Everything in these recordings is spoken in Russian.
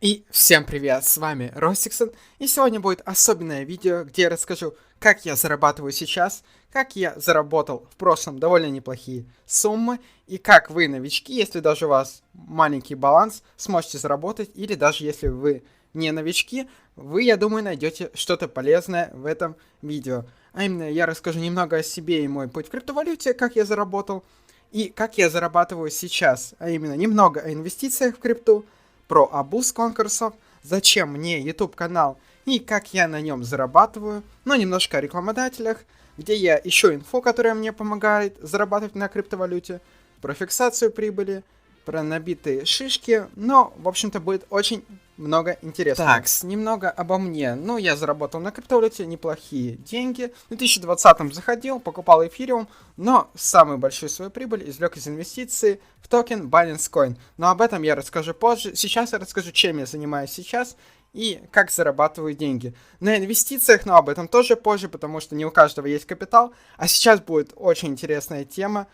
И всем привет, с вами Ростиксон, и сегодня будет особенное видео, где я расскажу, как я зарабатываю сейчас, как я заработал в прошлом довольно неплохие суммы, и как вы, новички, если даже у вас маленький баланс, сможете заработать, или даже если вы не новички, вы, я думаю, найдете что-то полезное в этом видео. А именно, я расскажу немного о себе и мой путь в криптовалюте, как я заработал, и как я зарабатываю сейчас, а именно немного о инвестициях в крипту, про обуз конкурсов, зачем мне YouTube канал и как я на нем зарабатываю, но немножко о рекламодателях, где я ищу инфу, которая мне помогает зарабатывать на криптовалюте, про фиксацию прибыли, про набитые шишки, но, в общем-то, будет очень много интересного. Так, немного обо мне. Ну, я заработал на криптовалюте неплохие деньги. В 2020 заходил, покупал эфириум, но самую большую свою прибыль извлек из инвестиций в токен Binance Coin. Но об этом я расскажу позже. Сейчас я расскажу, чем я занимаюсь сейчас и как зарабатываю деньги. На инвестициях, но об этом тоже позже, потому что не у каждого есть капитал. А сейчас будет очень интересная тема.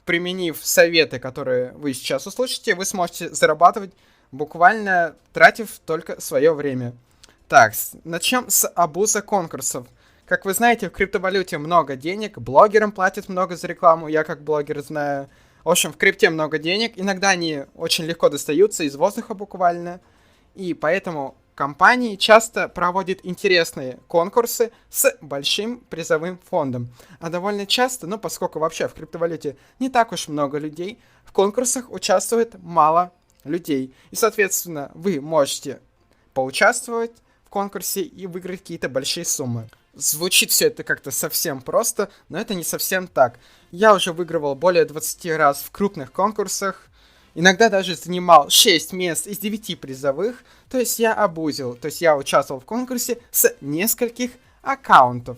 Применив советы, которые вы сейчас услышите, вы сможете зарабатывать, буквально тратив только свое время. Так, начнем с обуза конкурсов. Как вы знаете, в криптовалюте много денег, блогерам платят много за рекламу, я как блогер знаю. В общем, в крипте много денег, иногда они очень легко достаются из воздуха буквально. И поэтому компании часто проводят интересные конкурсы с большим призовым фондом. А довольно часто, ну поскольку вообще в криптовалюте не так уж много людей, в конкурсах участвует мало людей. И, соответственно, вы можете поучаствовать в конкурсе и выиграть какие-то большие суммы. Звучит все это как-то совсем просто, но это не совсем так. Я уже выигрывал более 20 раз в крупных конкурсах, иногда даже занимал 6 мест из 9 призовых, то есть я обузил, то есть я участвовал в конкурсе с нескольких аккаунтов.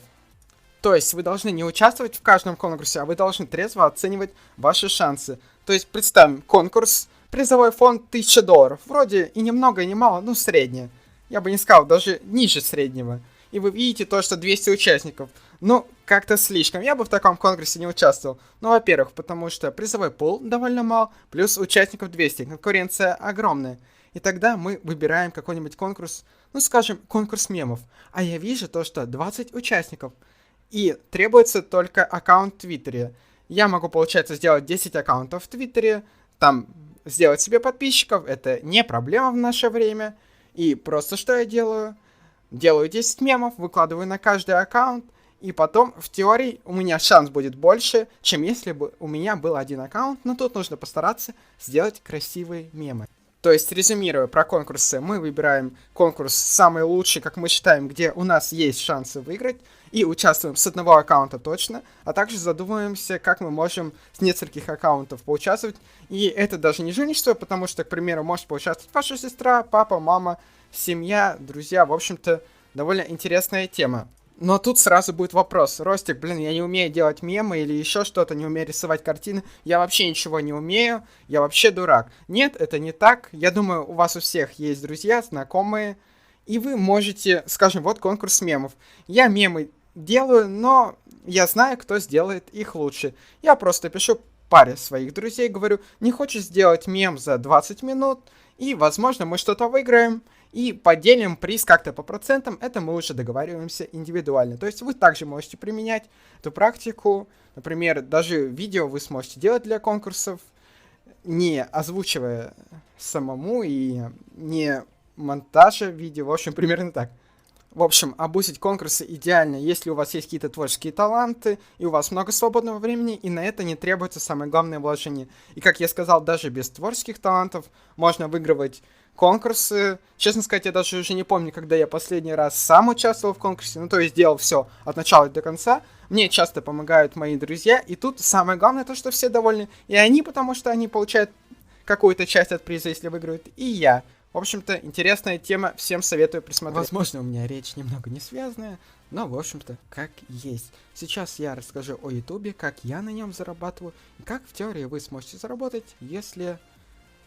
То есть вы должны не участвовать в каждом конкурсе, а вы должны трезво оценивать ваши шансы. То есть представим конкурс, призовой фонд $1000. Вроде и немного, и не мало, ну среднее. Я бы не сказал, даже ниже среднего. И вы видите то, что 200 участников. Ну, как-то слишком. Я бы в таком конкурсе не участвовал. Ну, во-первых, потому что призовой пул довольно мал, плюс участников 200. Конкуренция огромная. И тогда мы выбираем какой-нибудь конкурс, ну, скажем, конкурс мемов. А я вижу то, что 20 участников. И требуется только аккаунт в Твиттере. Я могу, получается, сделать 10 аккаунтов в Твиттере, там сделать себе подписчиков, это не проблема в наше время. И просто что я делаю? Делаю 10 мемов, выкладываю на каждый аккаунт, и потом, в теории, у меня шанс будет больше, чем если бы у меня был один аккаунт, но тут нужно постараться сделать красивые мемы. То есть, резюмируя про конкурсы, мы выбираем конкурс самый лучший, как мы считаем, где у нас есть шансы выиграть, и участвуем с одного аккаунта точно, а также задумываемся, как мы можем с нескольких аккаунтов поучаствовать. И это даже не жульничество, потому что, к примеру, может поучаствовать ваша сестра, папа, мама, семья, друзья. В общем-то, довольно интересная тема. Но тут сразу будет вопрос. Ростик, блин, я не умею делать мемы или еще что-то, не умею рисовать картины. Я вообще ничего не умею, я вообще дурак. Нет, это не так. Я думаю, у вас у всех есть друзья, знакомые. И вы можете, скажем, вот конкурс мемов. Я мемы делаю, но я знаю, кто сделает их лучше. Я просто пишу паре своих друзей, говорю, не хочешь сделать мем за 20 минут, и, возможно, мы что-то выиграем, и поделим приз как-то по процентам, это мы уже договариваемся индивидуально. То есть вы также можете применять эту практику, например, даже видео вы сможете делать для конкурсов, не озвучивая самому и не монтажа видео, в общем, примерно так. В общем, обузить конкурсы идеально, если у вас есть какие-то творческие таланты, и у вас много свободного времени, и на это не требуется самое главное вложение. И как я сказал, даже без творческих талантов можно выигрывать конкурсы. Честно сказать, я даже уже не помню, когда я последний раз сам участвовал в конкурсе, ну то есть делал все от начала до конца. Мне часто помогают мои друзья, и тут самое главное то, что все довольны. И они, потому что они получают какую-то часть от приза, если выиграют, и я. В общем-то, интересная тема, всем советую присмотреть. Возможно, у меня речь немного не связанная, но, в общем-то, как есть. Сейчас я расскажу о Ютубе, как я на нем зарабатываю, и как в теории вы сможете заработать, если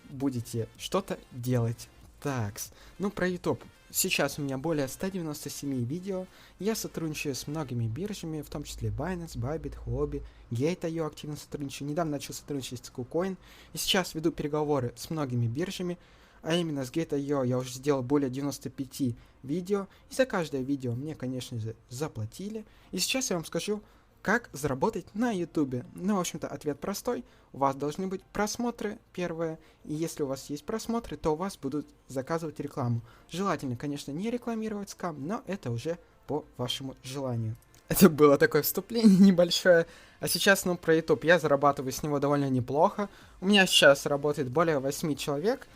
будете что-то делать. Такс, ну про YouTube. Сейчас у меня более 197 видео, я сотрудничаю с многими биржами, в том числе Binance, Bybit, Huobi, Gate.io активно сотрудничаю, недавно начал сотрудничать с KuCoin, и сейчас веду переговоры с многими биржами. а именно с Gate.io я уже сделал более 95 видео, и за каждое видео мне, конечно же, заплатили. И сейчас я вам скажу, как заработать на YouTube. Ну, в общем-то, ответ простой. У вас должны быть просмотры, первое, и если у вас есть просмотры, то у вас будут заказывать рекламу. Желательно, конечно, не рекламировать скам, но это уже по вашему желанию. Это было такое вступление небольшое. А сейчас, ну, про YouTube. Я зарабатываю с него довольно неплохо. У меня сейчас работает более 8 человек.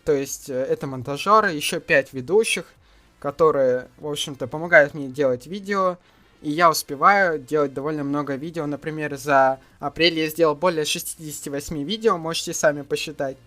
То есть это монтажеры, еще 5 ведущих, которые, в общем-то, помогают мне делать видео. И я успеваю делать довольно много видео. Например, за апрель я сделал более 68 видео, можете сами посчитать.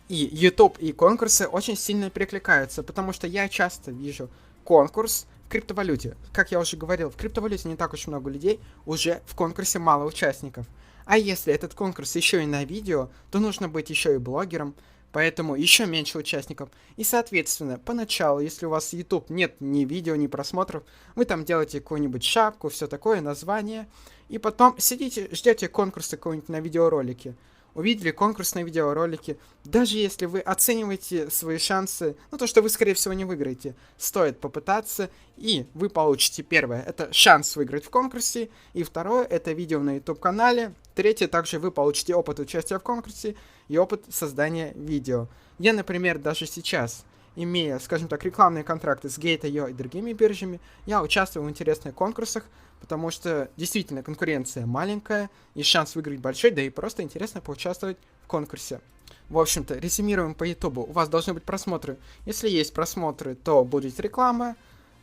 И YouTube и конкурсы очень сильно перекликаются, потому что я часто вижу конкурс в криптовалюте. Как я уже говорил, в криптовалюте не так уж много людей, уже в конкурсе мало участников. А если этот конкурс еще и на видео, то нужно быть еще и блогером, поэтому еще меньше участников. И, соответственно, поначалу, если у вас YouTube нет ни видео, ни просмотров, вы там делаете какую-нибудь шапку, все такое, название, и потом сидите, ждете конкурса какого-нибудь на видеоролике. Увидели конкурс на видеоролике, даже если вы оцениваете свои шансы, ну то, что вы, скорее всего, не выиграете, стоит попытаться, и вы получите первое, это шанс выиграть в конкурсе, и второе, это видео на YouTube-канале, третье, также вы получите опыт участия в конкурсе и опыт создания видео. Я, например, даже сейчас, имея, скажем так, рекламные контракты с Gate.io и другими биржами, я участвую в интересных конкурсах, потому что действительно конкуренция маленькая, и шанс выиграть большой, да и просто интересно поучаствовать в конкурсе. В общем-то, резюмируем по YouTube. У вас должны быть просмотры. Если есть просмотры, то будет реклама.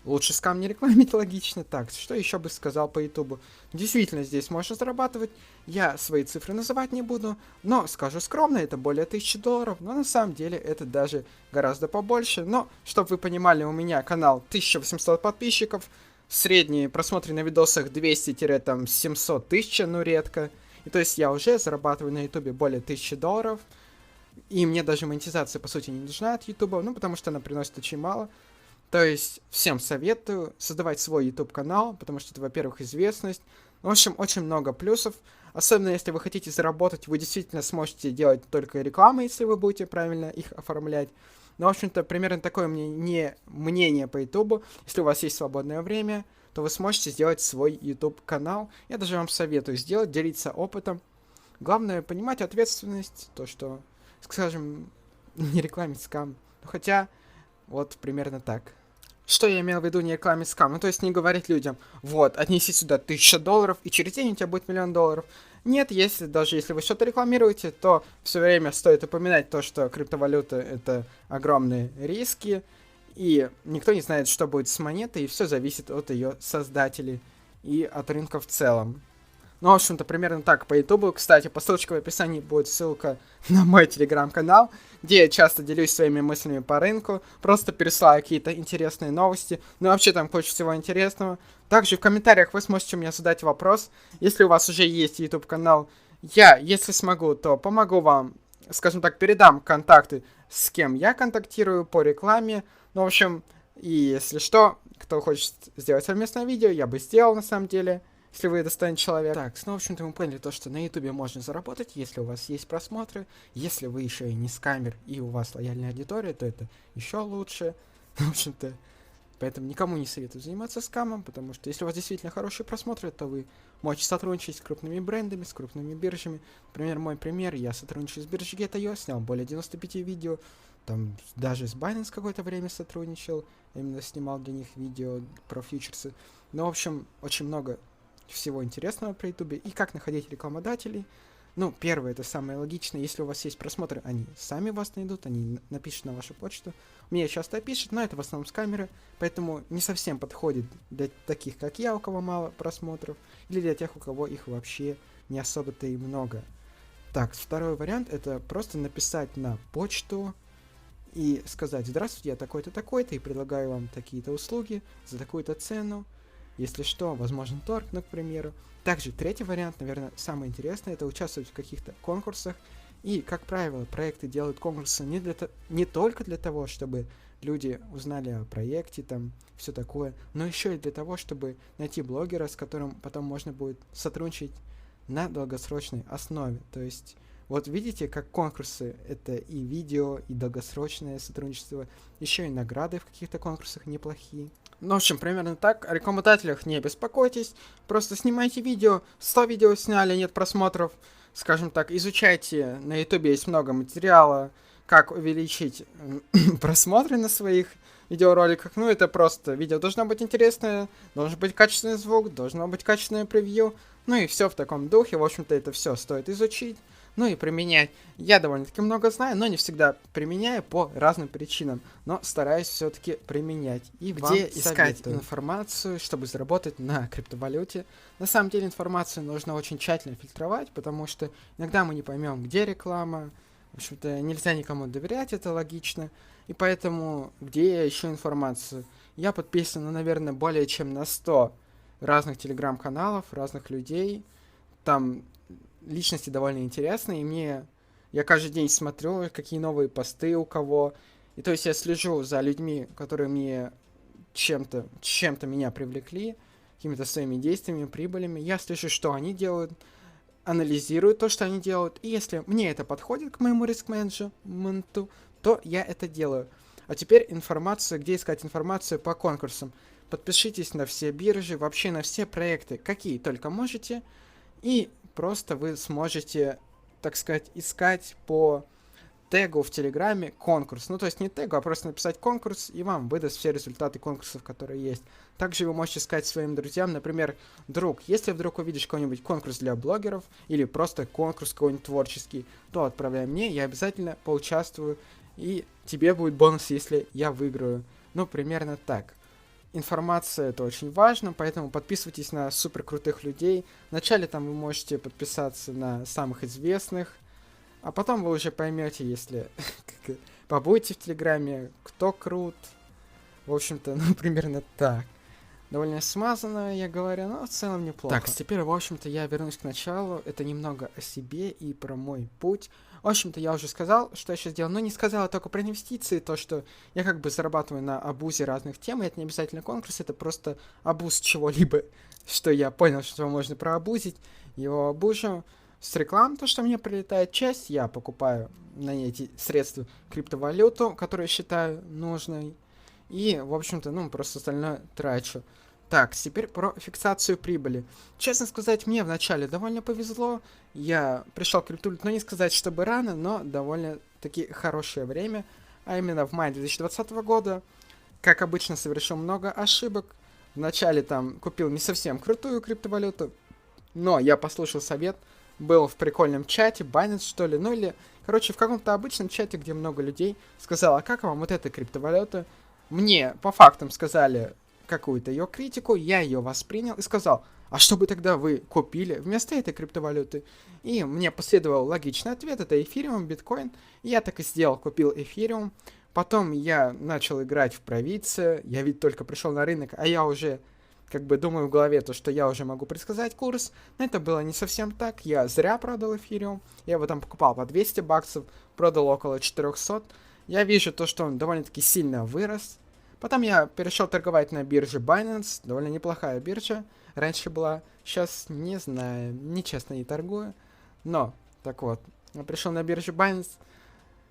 Лучше скам не рекламить, логично. Так, что еще бы сказал по YouTube? Действительно, здесь можно зарабатывать. Я свои цифры называть не буду, но скажу скромно, это более $1000, но на самом деле это даже гораздо побольше. Но, чтобы вы понимали, у меня канал 1800 подписчиков, средние просмотры на видосах 200-700 тысяч, ну редко. И то есть я уже зарабатываю на YouTube более $1000, и мне даже монетизация, по сути, не нужна от YouTube, ну потому что она приносит очень мало. То есть всем советую создавать свой YouTube-канал, потому что это, во-первых, известность. В общем, очень много плюсов. Особенно, если вы хотите заработать, вы действительно сможете делать только рекламу, если вы будете правильно их оформлять. Но, в общем-то, примерно такое мнение по YouTube. Если у вас есть свободное время, то вы сможете сделать свой YouTube-канал. Я даже вам советую сделать, делиться опытом. Главное, понимать ответственность, то, что, скажем, не рекламить скам. Хотя, вот примерно так. Что я имел в виду не рекламить скам? Ну, то есть не говорить людям, вот, отнеси сюда $1000, и через день у тебя будет $1 000 000. Нет, даже если вы что-то рекламируете, то все время стоит упоминать то, что криптовалюта — это огромные риски, и никто не знает, что будет с монетой, и все зависит от ее создателей и от рынка в целом. Ну, в общем-то, примерно так по YouTube. Кстати, по ссылочке в описании будет ссылка на мой телеграм-канал, где я часто делюсь своими мыслями по рынку, просто пересылаю какие-то интересные новости, ну, вообще там куча всего интересного. Также в комментариях вы сможете мне задать вопрос. Если у вас уже есть YouTube-канал, я, если смогу, то помогу вам, скажем так, передам контакты, с кем я контактирую по рекламе. Ну, в общем, и если что, кто хочет сделать совместное видео, я бы сделал на самом деле, если вы достанете человек. Так, ну, в общем-то, мы поняли то, что на YouTube можно заработать, если у вас есть просмотры. Если вы еще и не скамер, и у вас лояльная аудитория, то это еще лучше. В общем-то, поэтому никому не советую заниматься скамом, потому что если у вас действительно хорошие просмотры, то вы можете сотрудничать с крупными брендами, с крупными биржами. Например, мой пример, я сотрудничаю с биржей Gate.io, снял более 95 видео, там даже с Binance какое-то время сотрудничал, именно снимал для них видео про фьючерсы. Ну, в общем, очень много всего интересного про YouTube. И как находить рекламодателей. Ну, первое, это самое логичное. Если у вас есть просмотры, они сами вас найдут, они напишут на вашу почту. Мне часто пишут, но это в основном с камеры, поэтому не совсем подходит для таких, как я, у кого мало просмотров, или для тех, у кого их вообще не особо-то и много. Так, второй вариант, это просто написать на почту и сказать: здравствуйте, я такой-то, такой-то, и предлагаю вам такие-то услуги за такую-то цену. Если что, возможен торг, ну, к примеру. Также третий вариант, наверное, самый интересный, это участвовать в каких-то конкурсах. И, как правило, проекты делают конкурсы не только для того, чтобы люди узнали о проекте, там, все такое, но еще и для того, чтобы найти блогера, с которым потом можно будет сотрудничать на долгосрочной основе. То есть Вот видите, как конкурсы — это и видео, и долгосрочное сотрудничество, еще и награды в каких-то конкурсах неплохие. Ну, в общем, примерно так. О рекламодателях не беспокойтесь. Просто снимайте видео. 100 видео сняли, нет просмотров. Скажем так, изучайте. На ютубе есть много материала, как увеличить просмотры на своих видеороликах. Ну, это просто видео должно быть интересное, должен быть качественный звук, должно быть качественное превью. Ну и все в таком духе. В общем-то, это все стоит изучить. Ну и применять. Я довольно-таки много знаю, но не всегда применяю по разным причинам. Но стараюсь все-таки применять. И где искать информацию, чтобы заработать на криптовалюте? На самом деле информацию нужно очень тщательно фильтровать, потому что иногда мы не поймем, где реклама. В общем-то, нельзя никому доверять, это логично. И поэтому, где я ищу информацию? Я подписан, ну, наверное, более чем на 100 разных телеграм-каналов, разных людей. Там личности довольно интересные, и я каждый день смотрю, какие новые посты у кого. И то есть я слежу за людьми, которые мне чем-то меня привлекли, какими-то своими действиями, прибылями. Я слежу, что они делают, анализирую то, что они делают. И если мне это подходит к моему риск-менеджменту, то я это делаю. А теперь информация, где искать информацию по конкурсам. Подпишитесь на все биржи, вообще на все проекты, какие только можете. И просто вы сможете, так сказать, искать по тегу в Телеграме конкурс. Ну, то есть не тегу, а просто написать конкурс, и вам выдаст все результаты конкурсов, которые есть. Также вы можете сказать своим друзьям, например, друг, если вдруг увидишь какой-нибудь конкурс для блогеров, или просто конкурс какой-нибудь творческий, то отправляй мне, я обязательно поучаствую, и тебе будет бонус, если я выиграю. Ну, примерно так. Информация — это очень важно, поэтому подписывайтесь на супер крутых людей. Вначале там вы можете подписаться на самых известных, а потом вы уже поймете, если побудете в Телеграме, кто крут. В общем-то, ну, примерно так. Довольно смазанно, я говорю, но в целом неплохо. Так, теперь, в общем-то, я вернусь к началу. Это немного о себе и про мой путь. В общем-то, я уже сказал, что я сейчас делаю, но не сказал я только про инвестиции, то, что я как бы зарабатываю на абузе разных тем, и это не обязательно конкурс, это просто абуз чего-либо, что я понял, что можно проабузить, его абужу. С реклам, то, что мне прилетает часть, я покупаю на эти средства криптовалюту, которую я считаю нужной, и, в общем-то, ну, просто остальное трачу. Так, теперь про фиксацию прибыли. Честно сказать, мне вначале довольно повезло. Я пришел к криптовалюте, но не сказать, чтобы рано, но довольно-таки хорошее время. А именно в мае 2020 года, как обычно, совершил много ошибок. Вначале там купил не совсем крутую криптовалюту, но я послушал совет, был в прикольном чате, Binance, что ли, ну или, короче, в каком-то обычном чате, где много людей, сказал, а как вам вот эта криптовалюта? Мне по фактам сказали какую-то ее критику, я ее воспринял и сказал, а что бы тогда вы купили вместо этой криптовалюты? И мне последовал логичный ответ, это эфириум, биткоин. И я так и сделал, купил эфириум. Потом я начал играть в провидца, я ведь только пришел на рынок, а я уже как бы думаю в голове то, что я уже могу предсказать курс. Но это было не совсем так, я зря продал эфириум. Я его там покупал по 200 баксов, продал около 400. Я вижу то, что он довольно-таки сильно вырос. Потом я перешел торговать на бирже Binance, довольно неплохая биржа. Раньше была, сейчас не знаю, нечестно не торгую. Но, так вот, я пришел на биржу Binance,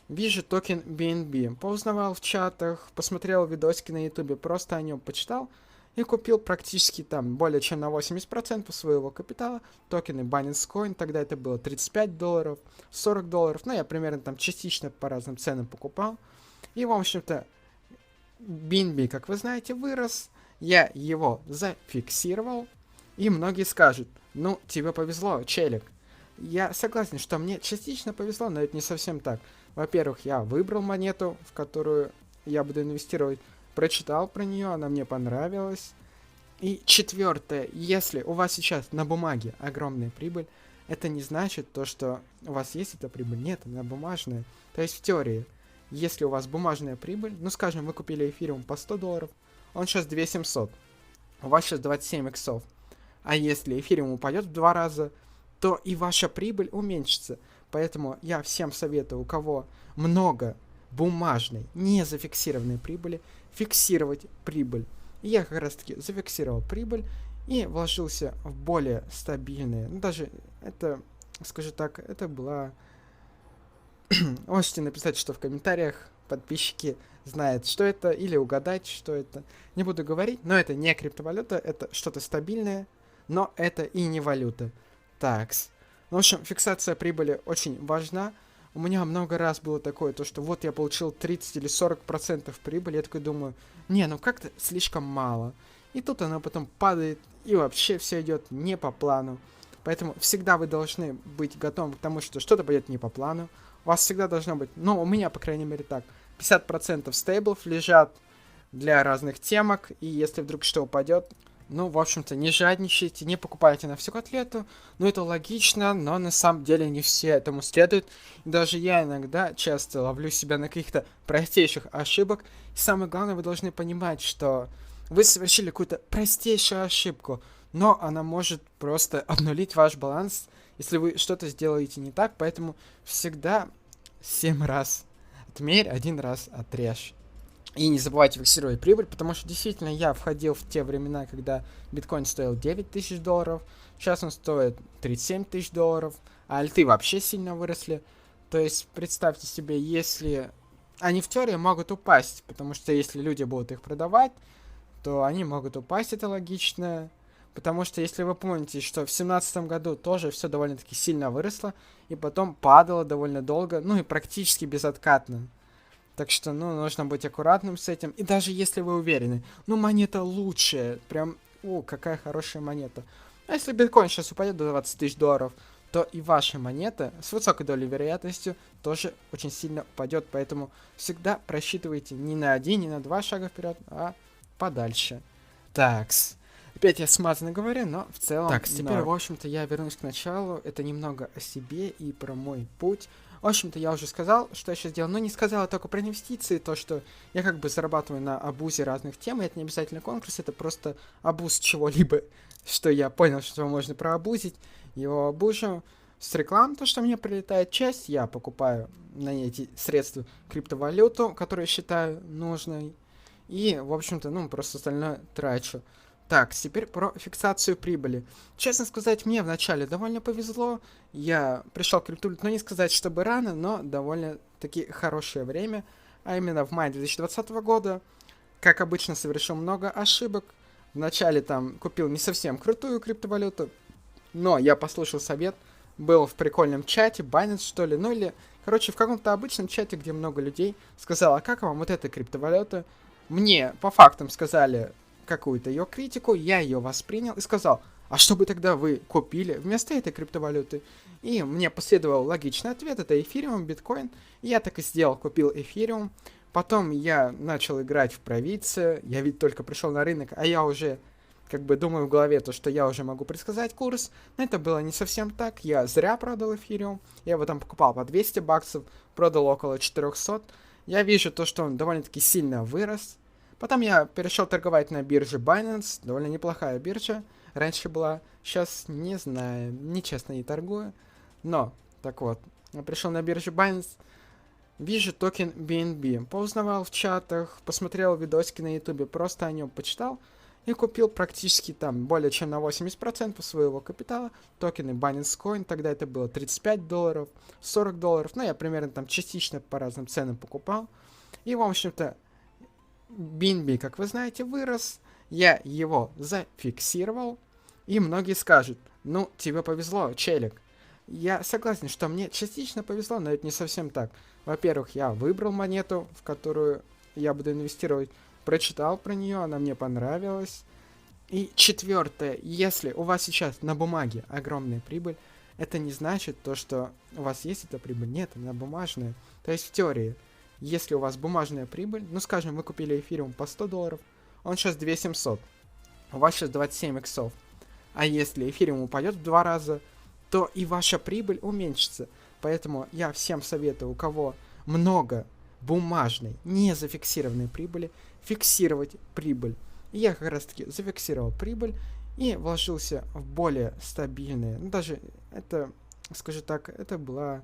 вижу токен BNB, поузнавал в чатах, посмотрел видосики на ютубе, просто о нем почитал и купил практически там более чем на 80% своего капитала токены Binance Coin. Тогда это было $35, $40, ну я примерно там частично по разным ценам покупал. И, в общем-то, BNB, как вы знаете, вырос, я его зафиксировал, и многие скажут, ну, тебе повезло, челик. Я согласен, что мне частично повезло, но это не совсем так. Во-первых, я выбрал монету, в которую я буду инвестировать, прочитал про нее, она мне понравилась. И четвертое, если у вас сейчас на бумаге огромная прибыль, это не значит то, что у вас есть эта прибыль. Нет, она бумажная. То есть в теории, если у вас бумажная прибыль, ну скажем, вы купили эфириум по $100, он сейчас 2700, у вас сейчас 27 иксов. А если эфириум упадет в 2 раза, то и ваша прибыль уменьшится. Поэтому я всем советую, у кого много бумажной, не зафиксированной прибыли, фиксировать прибыль. И я как раз таки зафиксировал прибыль и вложился в более стабильные, ну даже это, скажу так, это была Можете написать, что в комментариях подписчики знают, что это, или угадать, что это. Не буду говорить, но это не криптовалюта, это что-то стабильное, но это и не валюта. Такс. Ну, в общем, фиксация прибыли очень важна. У меня много раз было такое, то что вот я получил 30 или 40% прибыли, я такой думаю, не, ну как-то слишком мало. И тут она потом падает, и вообще все идет не по плану. Поэтому всегда вы должны быть готовы к тому, что что-то пойдет не по плану. У вас всегда должно быть, ну, у меня, по крайней мере, так, 50% стейблов лежат для разных темок, и если вдруг что упадет, ну, в общем-то, не жадничайте, не покупайте на всю котлету. Ну, это логично, но на самом деле не все этому следуют. И даже я иногда часто ловлю себя на каких-то простейших ошибок. И самое главное, вы должны понимать, что вы совершили какую-то простейшую ошибку, но она может просто обнулить ваш баланс, если вы что-то сделаете не так. Поэтому всегда 7 раз отмерь, 1 раз отрежь. И не забывайте фиксировать прибыль, потому что действительно я входил в те времена, когда биткоин стоил 9 тысяч долларов, сейчас он стоит 37 тысяч долларов, а альты вообще сильно выросли. То есть представьте себе, если они в теории могут упасть, потому что если люди будут их продавать, то они могут упасть, это логично. Потому что, если вы помните, что в 2017 году тоже все довольно-таки сильно выросло, и потом падало довольно долго, ну и практически безоткатно. Так что, ну, нужно быть аккуратным с этим. И даже если вы уверены, ну, монета лучшая, прям, какая хорошая монета. А если биткоин сейчас упадет до 20 тысяч долларов, то и ваша монета с высокой долей вероятностью тоже очень сильно упадет. Поэтому всегда просчитывайте не на 1, не на 2 шага вперед, а подальше. Такс. Опять я смазанно говорю, но в целом... Так, теперь, в общем-то, я вернусь к началу. Это немного о себе и про мой путь. В общем-то, я уже сказал, что я сейчас делаю, но не сказал я только про инвестиции, то, что я как бы зарабатываю на абузе разных тем, и это не обязательно конкурс, это просто абуз чего-либо, что я понял, что его можно проабузить, его абужу с реклам, то, что мне прилетает часть, я покупаю на эти средства криптовалюту, которую я считаю нужной, и, в общем-то, ну, просто остальное трачу. Так, теперь про фиксацию прибыли. Честно сказать, мне вначале довольно повезло. Я пришел к крипту, но не сказать, чтобы рано, но довольно-таки хорошее время. А именно в мае 2020 года, как обычно, совершил много ошибок. Вначале там купил не совсем крутую криптовалюту, но я послушал совет, был в прикольном чате, Binance что ли, ну или, короче, в каком-то обычном чате, где много людей, сказал, а как вам вот эта криптовалюта? Мне по фактам сказали какую-то ее критику, я ее воспринял и сказал, а что бы тогда вы купили вместо этой криптовалюты? И мне последовал логичный ответ, это эфириум, биткоин. И я так и сделал, купил эфириум. Потом я начал играть в провидце, я ведь только пришел на рынок, а я уже как бы думаю в голове то, что я уже могу предсказать курс. Но это было не совсем так, я зря продал эфириум. Я его там покупал по 200 баксов, продал около 400. Я вижу то, что он довольно-таки сильно вырос. Потом я перешел торговать на бирже Binance, довольно неплохая биржа. Раньше была, сейчас не знаю, нечестно не торгую. Но, так вот, я пришел на биржу Binance, вижу токен BNB, поузнавал в чатах, посмотрел видосики на ютубе, просто о нем почитал и купил практически там более чем на 80% своего капитала токены Binance Coin. Тогда это было 35 долларов, 40 долларов, ну я примерно там частично по разным ценам покупал. И, в общем-то, BNB, как вы знаете, вырос, я его зафиксировал, и многие скажут, ну, тебе повезло, челик. Я согласен, что мне частично повезло, но это не совсем так. Во-первых, я выбрал монету, в которую я буду инвестировать, прочитал про нее, она мне понравилась. И четвертое, если у вас сейчас на бумаге огромная прибыль, это не значит то, что у вас есть эта прибыль, нет, она бумажная. То есть в теории, если у вас бумажная прибыль, ну скажем, вы купили эфириум по 100 долларов, он сейчас 2700, у вас сейчас 27 иксов. А если эфириум упадет в 2 раза, то и ваша прибыль уменьшится. Поэтому я всем советую, у кого много бумажной, не зафиксированной прибыли, фиксировать прибыль. И я как раз таки зафиксировал прибыль и вложился в более стабильные, ну даже это, скажу так, это была...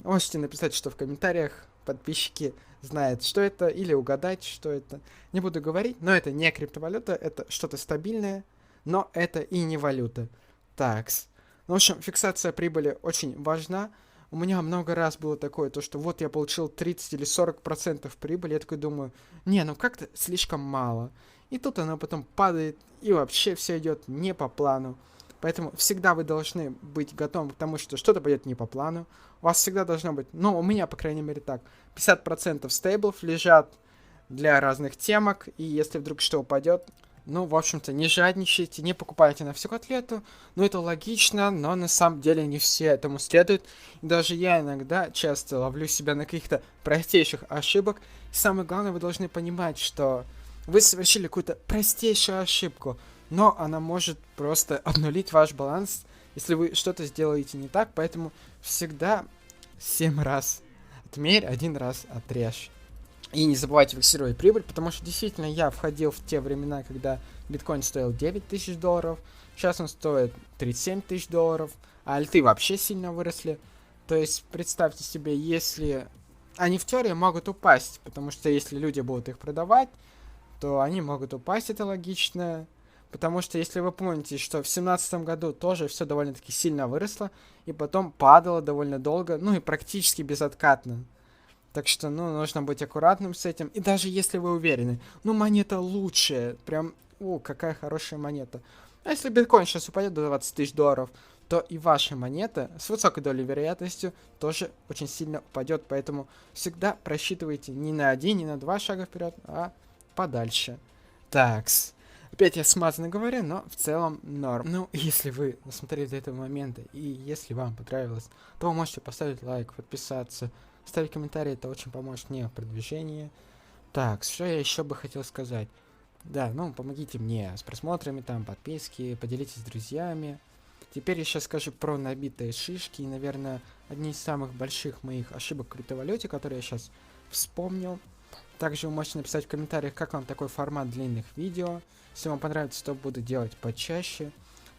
Можете написать, что в комментариях подписчики знают, что это, или угадать, что это. Не буду говорить, но это не криптовалюта, это что-то стабильное, но это и не валюта. Такс. Ну, в общем, фиксация прибыли очень важна. у меня много раз было такое, то что вот я получил 30 или 40% прибыли, я такой думаю, не, ну как-то слишком мало. И тут она потом падает, и вообще все идет не по плану. Поэтому всегда вы должны быть готовы к тому, что что-то пойдет не по плану. У вас всегда должно быть, ну, у меня, по крайней мере, так, 50% стейблов лежат для разных темок, и если вдруг что упадет, ну, в общем-то, не жадничайте, не покупайте на всю котлету. Ну, это логично, но на самом деле не все этому следуют. И даже я иногда часто ловлю себя на каких-то простейших ошибок. И самое главное, вы должны понимать, что вы совершили какую-то простейшую ошибку, но она может просто обнулить ваш баланс, если вы что-то сделаете не так. Поэтому всегда 7 раз отмерь, 1 раз отрежь. И не забывайте фиксировать прибыль, потому что действительно я входил в те времена, когда биткоин стоил 9 тысяч долларов, сейчас он стоит 37 тысяч долларов, а альты вообще сильно выросли. То есть представьте себе, если они в теории могут упасть, потому что если люди будут их продавать, то они могут упасть, это логично. Потому что, если вы помните, что в 2017 году тоже все довольно-таки сильно выросло, и потом падало довольно долго, ну и практически безоткатно. Так что, ну, нужно быть аккуратным с этим. И даже если вы уверены, ну, монета лучшая, прям, какая хорошая монета. А если биткоин сейчас упадет до 20 тысяч долларов, то и ваша монета с высокой долей вероятностью тоже очень сильно упадет. Поэтому всегда просчитывайте не на 1, не на 2 шага вперед, а подальше. Такс. Опять я смазанно говорю, но в целом норм. Ну, если вы досмотрели до этого момента, и если вам понравилось, то вы можете поставить лайк, подписаться, ставить комментарий, это очень поможет мне в продвижении. Так, что я еще бы хотел сказать? Да, ну, помогите мне с просмотрами, там, подписки, поделитесь с друзьями. Теперь я сейчас скажу про набитые шишки, и, наверное, одни из самых больших моих ошибок в криптовалюте, которые я сейчас вспомнил. Также вы можете написать в комментариях, как вам такой формат длинных видео. Если вам понравится, то буду делать почаще.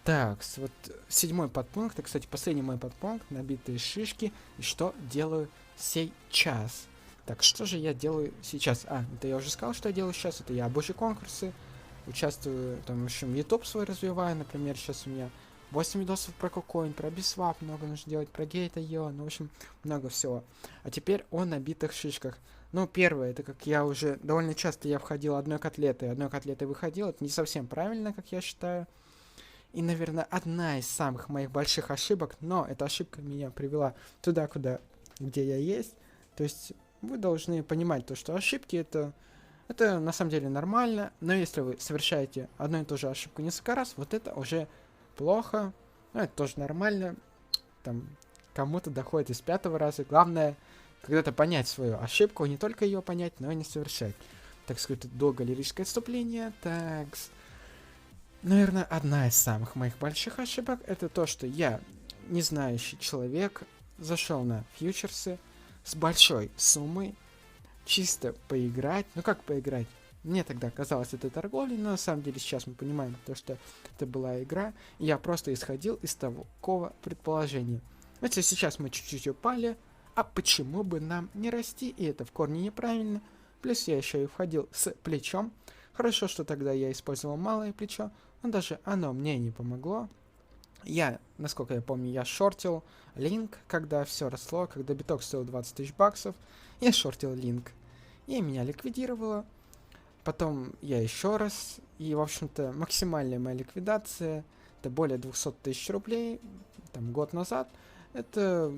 Так, вот 7-й подпункт, и, кстати, последний мой подпункт, набитые шишки, и что делаю сейчас. Так, что же я делаю сейчас? Это я уже сказал, что я делаю сейчас, это я обучу конкурсы, участвую, там, в общем, YouTube свой развиваю, например, сейчас у меня 8 видосов про KuCoin, про Biswap, много нужно делать, про Gate.io, ну, в общем, много всего. А теперь о набитых шишках. Ну, первое, это как я уже довольно часто я входил одной котлетой выходил, это не совсем правильно, как я считаю. И, наверное, одна из самых моих больших ошибок, но эта ошибка меня привела туда, где я есть. То есть вы должны понимать то, что ошибки это на самом деле нормально, но если вы совершаете одну и ту же ошибку несколько раз, вот это уже плохо, но это тоже нормально. Там кому-то доходит из 5-го раза. Главное, когда-то понять свою ошибку, не только ее понять, но и не совершать. Так сказать, долгое лирическое отступление. Так, наверное, одна из самых моих больших ошибок это то, что я, не знающий человек, зашел на фьючерсы с большой суммой, чисто поиграть. Ну как поиграть? Мне тогда казалось это торговлей, но на самом деле сейчас мы понимаем, то, что это была игра, и я просто исходил из такого предположения. Если сейчас мы чуть-чуть упали, а почему бы нам не расти? И это в корне неправильно. Плюс я еще и входил с плечом. Хорошо, что тогда я использовал малое плечо, но даже оно мне не помогло. Я, насколько я помню, я шортил Link, когда все росло, когда биток стоил 20 тысяч баксов. Я шортил Link, и меня ликвидировало. Потом я еще раз, и, в общем-то, максимальная моя ликвидация, это более 200 тысяч рублей, там, год назад. Это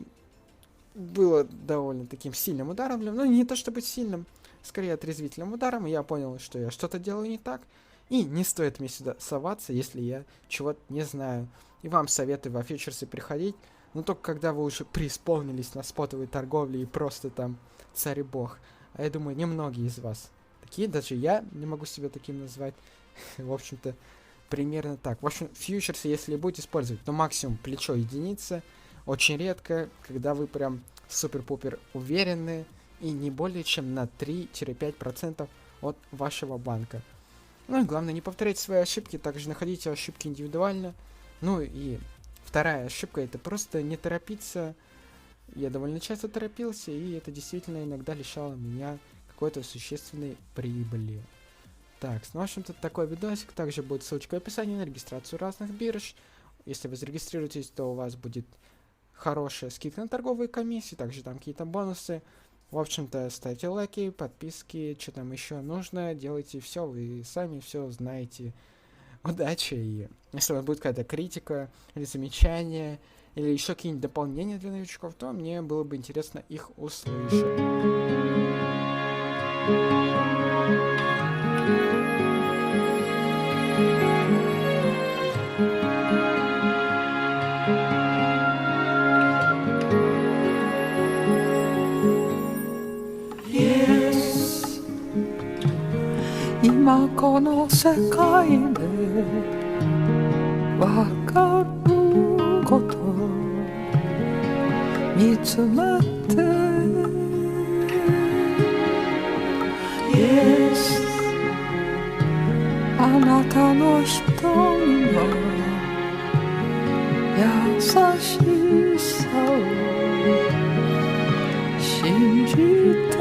было довольно таким сильным ударом, ну, не то чтобы сильным, скорее отрезвительным ударом, и я понял, что я что-то делаю не так, и не стоит мне сюда соваться, если я чего-то не знаю. И вам советую во фьючерсы приходить, но только когда вы уже преисполнились на спотовой торговле и просто там царь и бог. А я думаю, немногие из вас такие, даже я не могу себя таким назвать. В общем-то, примерно так. В общем, фьючерсы, если будете использовать, то максимум плечо единица. Очень редко, когда вы прям супер-пупер уверены и не более чем на 3-5% от вашего банка. Ну и главное, не повторяйте свои ошибки, также находите ошибки индивидуально. Ну и вторая ошибка, это просто не торопиться. Я довольно часто торопился, и это действительно иногда лишало меня какой-то существенной прибыли. Так, ну, в общем-то, такой видосик. Также будет ссылочка в описании на регистрацию разных бирж. Если вы зарегистрируетесь, то у вас будет хорошая скидка на торговые комиссии, также там какие-то бонусы. В общем-то, ставьте лайки, подписки, что там еще нужно, делайте все, вы сами все знаете. Удачи, и если у вас будет какая-то критика или замечание, или еще какие-нибудь дополнения для новичков, то мне было бы интересно их услышать.今この世界でわかること見つめて Yes あなたの瞳の優しさを信じて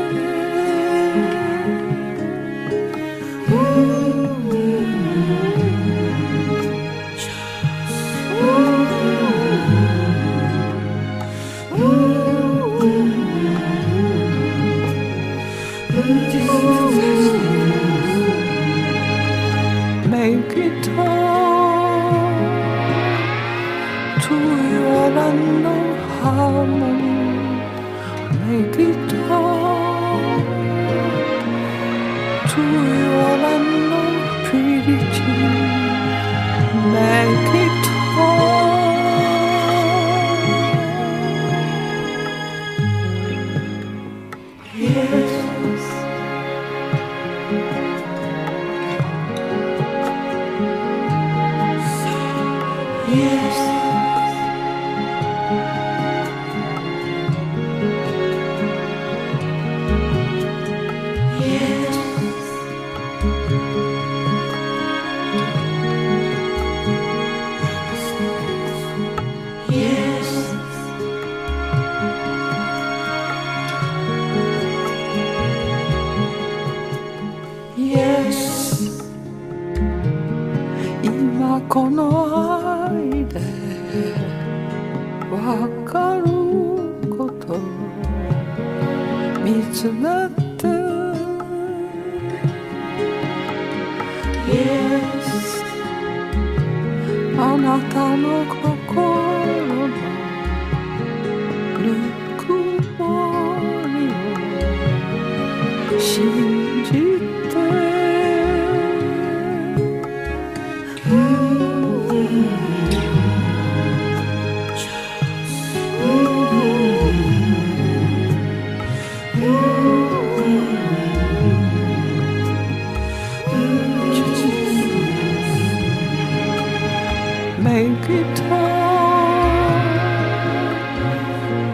Make it all to your land of harmony. Make it all to your land of purity. Make it all. Yes. Yes. Yes. Yes. Yes. 今この愛でわかること見つめて Yes あなたの心のぬくもりを信じてMake it all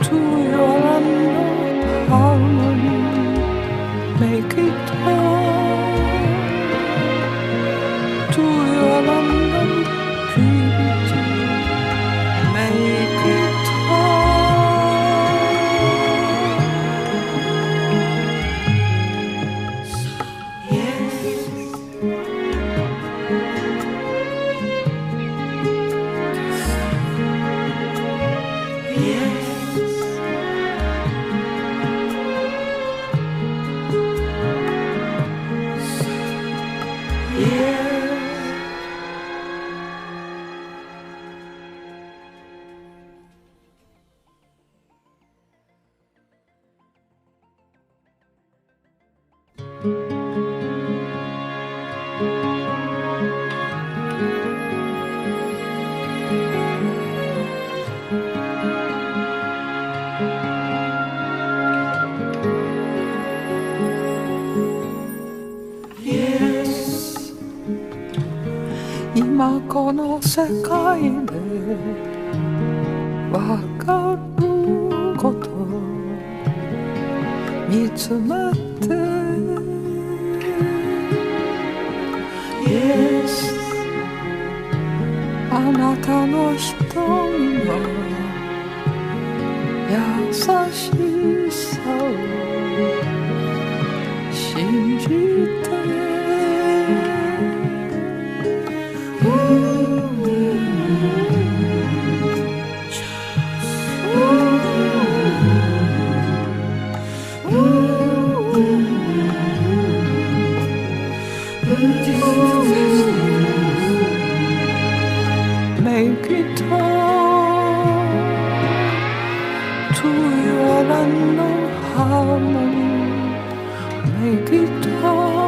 to your land of harmony. Make it all to your land of purity. Make it all. Yes.今この世界でわかること見つめて Yes あなたの瞳の優しさを信じて Make it all to your unknown harmony. Make it all.